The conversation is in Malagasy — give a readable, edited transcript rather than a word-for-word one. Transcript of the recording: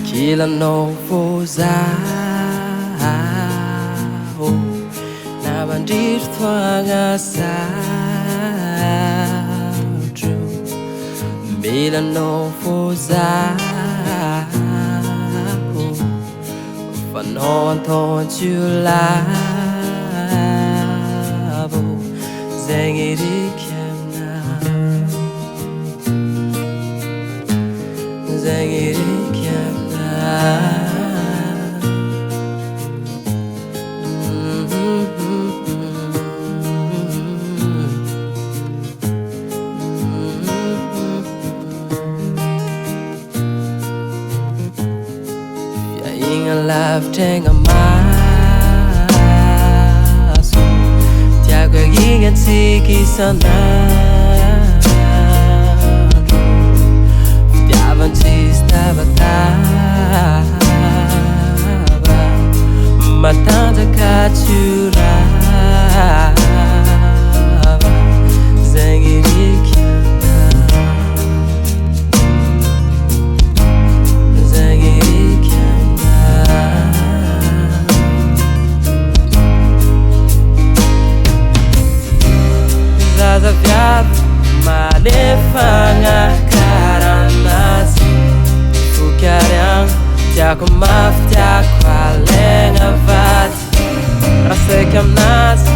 Kila novo zao na bandir thuanga saudro Bila novo zao Fanon thon chulabo Zengiri kiamna Zengiri love tang a maso Tiago gingan siki sana Tiavan sista bataba Matanda kachuraba Zengiri kiana Zengiri Zazaviado, malefanga karanasi Fukarang, tiako maf, tiako alenga vati Rasekam nasi